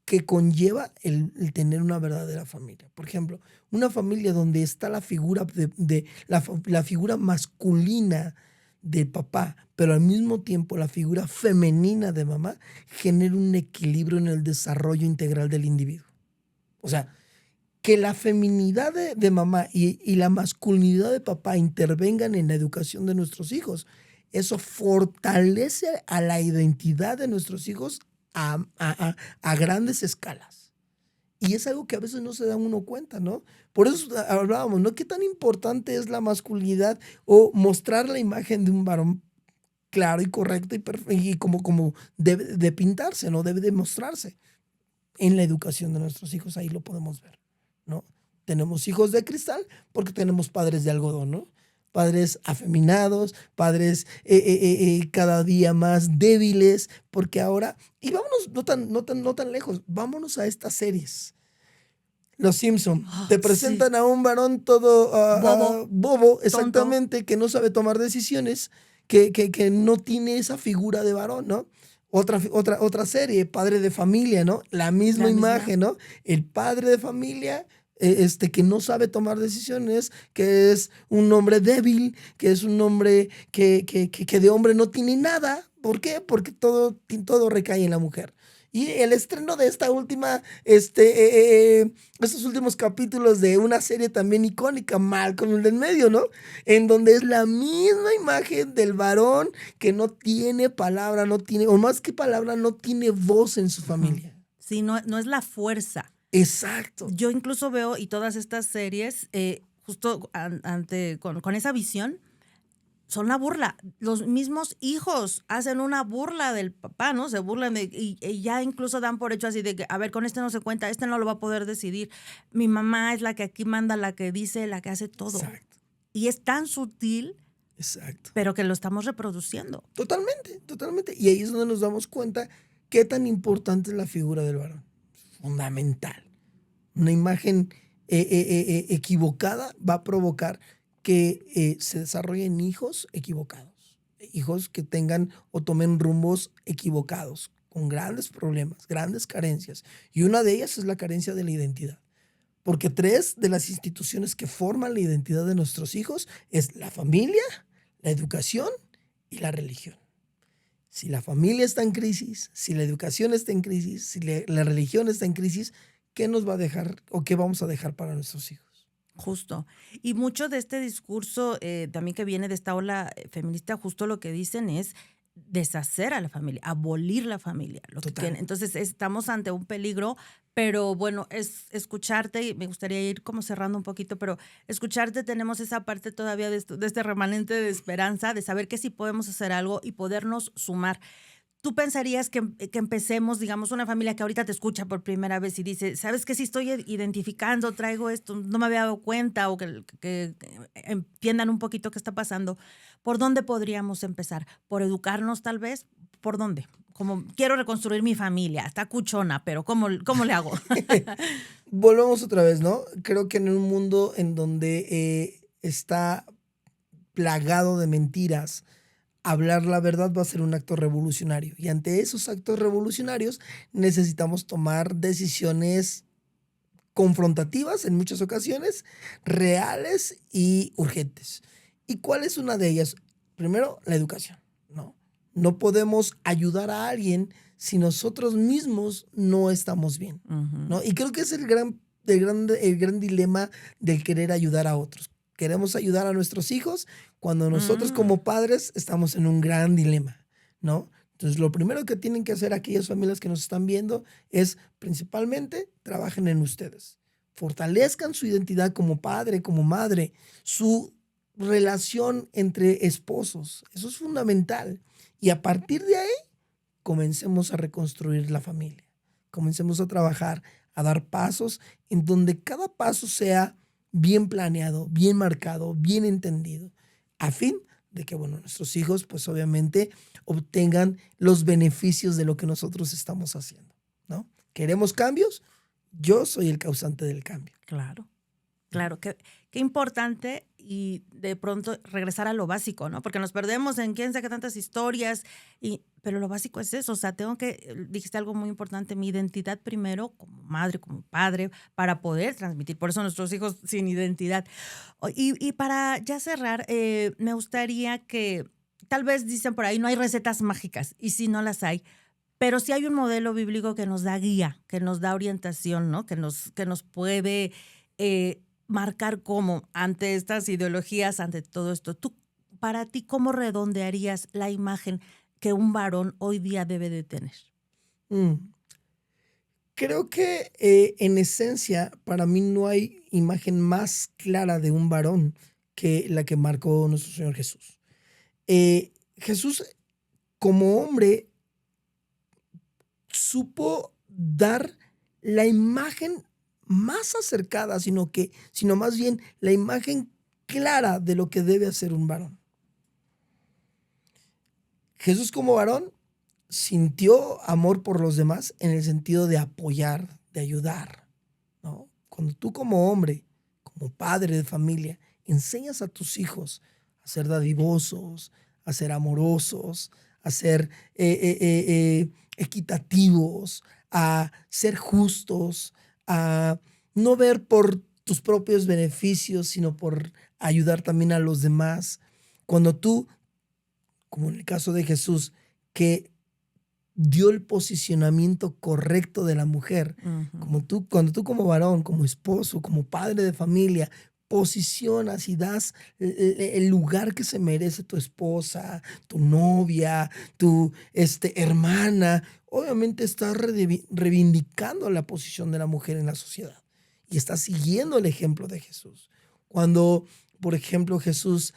que conlleva el tener una verdadera familia. Por ejemplo, una familia donde está la figura la figura masculina de papá, pero al mismo tiempo la figura femenina de mamá, genera un equilibrio en el desarrollo integral del individuo. O sea, que la feminidad de mamá y la masculinidad de papá intervengan en la educación de nuestros hijos, eso fortalece a la identidad de nuestros hijos a grandes escalas. Y es algo que a veces no se da uno cuenta, ¿no? Por eso hablábamos, ¿no? ¿Qué tan importante es la masculinidad o mostrar la imagen de un varón claro y correcto y como debe de pintarse, ¿no? Debe de mostrarse en la educación de nuestros hijos, ahí lo podemos ver, ¿no? Tenemos hijos de cristal porque tenemos padres de algodón, ¿no? Padres afeminados, padres cada día más débiles, porque ahora, y vámonos no tan lejos, vámonos a estas series. Los Simpson. Ah, Te sí. presentan a un varón todo Bobo, bobo, tonto. exactamente, que no sabe tomar decisiones, que no tiene esa figura de varón, ¿no? Otra serie, Padre de Familia, ¿no? La misma La misma. imagen, ¿no? El padre de familia, que no sabe tomar decisiones, que es un hombre débil, que es un hombre que de hombre no tiene nada. ¿Por qué? Porque todo recae en la mujer. Y el estreno de estos últimos capítulos de una serie también icónica, Malcolm en el medio, ¿no? En donde es la misma imagen del varón que no tiene palabra, no tiene, o más que palabra, no tiene voz en su Ujú. familia. Sí, no es la fuerza. Exacto. Yo incluso veo, y todas estas series, justo con esa visión, son la burla. Los mismos hijos hacen una burla del papá, ¿no? Se burlan y ya incluso dan por hecho así de que, a ver, con este no se cuenta, este no lo va a poder decidir. Mi mamá es la que aquí manda, la que dice, la que hace todo. Exacto. Y es tan sutil, Exacto. pero que lo estamos reproduciendo. Totalmente, totalmente. Y ahí es donde nos damos cuenta qué tan importante es la figura del varón. Fundamental. Una imagen equivocada va a provocar que se desarrollen hijos equivocados, hijos que tengan o tomen rumbos equivocados, con grandes problemas, grandes carencias. Y una de ellas es la carencia de la identidad. Porque 3 de las instituciones que forman la identidad de nuestros hijos es la familia, la educación y la religión. Si la familia está en crisis, si la educación está en crisis, si la religión está en crisis, ¿qué nos va a dejar o qué vamos a dejar para nuestros hijos? Justo. Y mucho de este discurso también que viene de esta ola feminista, justo lo que dicen es deshacer a la familia, abolir la familia, lo que Total. quieren. Entonces estamos ante un peligro, pero bueno, es escucharte, y me gustaría ir como cerrando un poquito, pero escucharte tenemos esa parte todavía de este remanente de esperanza, de saber que sí podemos hacer algo y podernos sumar. ¿Tú pensarías que empecemos, digamos, una familia que ahorita te escucha por primera vez y dice, ¿sabes qué? Si estoy identificando, traigo esto, no me había dado cuenta o que entiendan un poquito qué está pasando? ¿Por dónde podríamos empezar? ¿Por educarnos tal vez? ¿Por dónde? Como quiero reconstruir mi familia, está cuchona, pero ¿cómo le hago? Volvemos otra vez, ¿no? Creo que en un mundo en donde está plagado de mentiras, hablar la verdad va a ser un acto revolucionario. Y ante esos actos revolucionarios necesitamos tomar decisiones confrontativas en muchas ocasiones, reales y urgentes. ¿Y cuál es una de ellas? Primero, la educación, ¿no? No podemos ayudar a alguien si nosotros mismos no estamos bien, Ujú. ¿no? Y creo que es el gran dilema del querer ayudar a otros. Queremos ayudar a nuestros hijos cuando nosotros Mm. como padres estamos en un gran dilema, ¿no? Entonces, lo primero que tienen que hacer aquellas familias que nos están viendo es principalmente trabajen en ustedes. Fortalezcan su identidad como padre, como madre, su relación entre esposos. Eso es fundamental. Y a partir de ahí, comencemos a reconstruir la familia. Comencemos a trabajar, a dar pasos en donde cada paso sea bien planeado, bien marcado, bien entendido, a fin de que, bueno, nuestros hijos, pues obviamente obtengan los beneficios de lo que nosotros estamos haciendo, ¿no? ¿Queremos cambios? Yo soy el causante del cambio. Claro. Claro, qué importante y de pronto regresar a lo básico, ¿no? Porque nos perdemos en quién sabe tantas historias, pero lo básico es eso, o sea, dijiste algo muy importante, mi identidad primero como madre, como padre, para poder transmitir, por eso nuestros hijos sin identidad. Y para ya cerrar, me gustaría que, tal vez dicen por ahí, no hay recetas mágicas, y sí, no las hay, pero sí hay un modelo bíblico que nos da guía, que nos da orientación, ¿no? Que nos puede marcar cómo ante estas ideologías, ante todo esto. Tú, para ti, ¿cómo redondearías la imagen que un varón hoy día debe de tener? Mm. Creo que en esencia, para mí no hay imagen más clara de un varón que la que marcó nuestro Señor Jesús. Jesús, como hombre, supo dar la imagen más acercada, sino más bien la imagen clara de lo que debe hacer un varón. Jesús como varón sintió amor por los demás en el sentido de apoyar, de ayudar, ¿no? Cuando tú como hombre, como padre de familia, enseñas a tus hijos a ser dadivosos, a ser amorosos, a ser equitativos, a ser justos, a no ver por tus propios beneficios, sino por ayudar también a los demás. Cuando tú, como en el caso de Jesús, que dio el posicionamiento correcto de la mujer, Ujú. cuando tú como varón, como esposo, como padre de familia, posicionas y das el lugar que se merece tu esposa, tu novia, tu hermana, obviamente estás reivindicando la posición de la mujer en la sociedad y estás siguiendo el ejemplo de Jesús. Cuando, por ejemplo, Jesús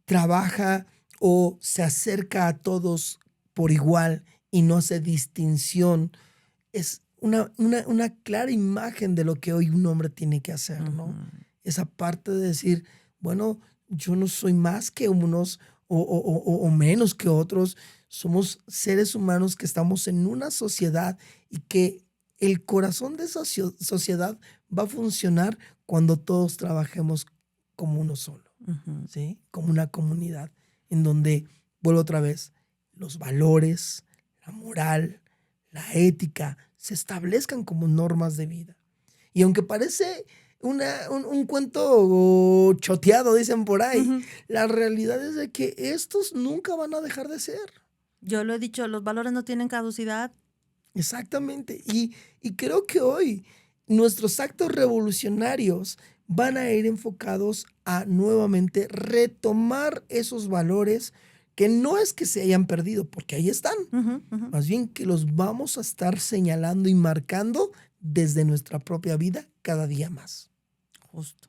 trabaja o se acerca a todos por igual y no hace distinción, es una clara imagen de lo que hoy un hombre tiene que hacer, Ujú. ¿no? Esa parte de decir, bueno, yo no soy más que unos o menos que otros, somos seres humanos que estamos en una sociedad y que el corazón de esa sociedad va a funcionar cuando todos trabajemos como uno solo. Ujú. ¿Sí? Como una comunidad en donde, vuelvo otra vez, los valores, la moral, la ética se establezcan como normas de vida. Y aunque parece un cuento choteado, dicen por ahí, Ujú. la realidad es de que estos nunca van a dejar de ser. Yo lo he dicho, los valores no tienen caducidad. Exactamente. Y creo que hoy nuestros actos revolucionarios van a ir enfocados a nuevamente retomar esos valores que no es que se hayan perdido, porque ahí están, Ujú, ujú. más bien que los vamos a estar señalando y marcando desde nuestra propia vida cada día más. Justo.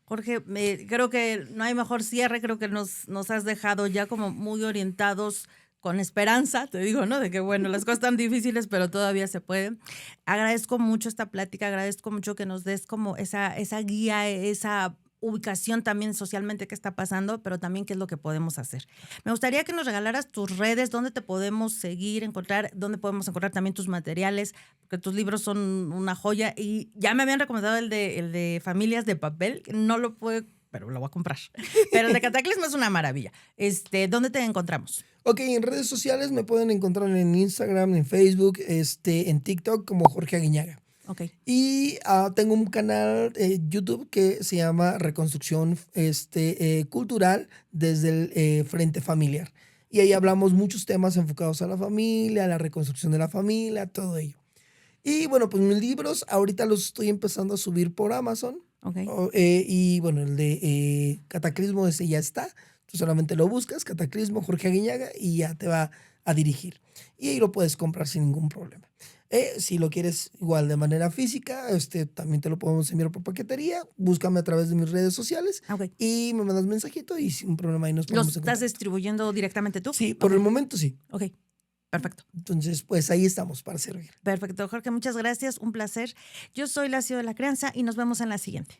Jorge, creo que no hay mejor cierre, creo que nos has dejado ya como muy orientados con esperanza, te digo, ¿no? De que bueno, las cosas están difíciles, pero todavía se pueden. Agradezco mucho esta plática, agradezco mucho que nos des como esa guía, esa ubicación también socialmente qué está pasando, pero también qué es lo que podemos hacer. Me gustaría que nos regalaras tus redes, dónde te podemos seguir, encontrar, dónde podemos encontrar también tus materiales, porque tus libros son una joya y ya me habían recomendado el de Familias de Papel, que no lo puedo, pero lo voy a comprar. Pero el de Cataclismo es una maravilla. ¿Dónde te encontramos? Ok, en redes sociales me pueden encontrar en Instagram, en Facebook, en TikTok como Jorge Aguiñaga. Ok. Y tengo un canal YouTube que se llama Reconstrucción Cultural desde el Frente Familiar. Y ahí hablamos muchos temas enfocados a la familia, a la reconstrucción de la familia, todo ello. Y bueno, pues mis libros ahorita los estoy empezando a subir por Amazon. Ok. Y bueno, el de Cataclismo ese ya está. Tú solamente lo buscas, Cataclismo Jorge Aguiñaga, y ya te va a dirigir. Y ahí lo puedes comprar sin ningún problema. Si lo quieres igual de manera física, también te lo podemos enviar por paquetería. Búscame a través de mis redes sociales Ok. y me mandas mensajito y sin problema ahí nos ¿Los ponemos en estás contacto. distribuyendo directamente tú? Sí, por Ok. el momento sí. Ok. Perfecto. Entonces, pues ahí estamos para servir. Perfecto, Jorge, muchas gracias, un placer. Yo soy Lacio de la Crianza y nos vemos en la siguiente.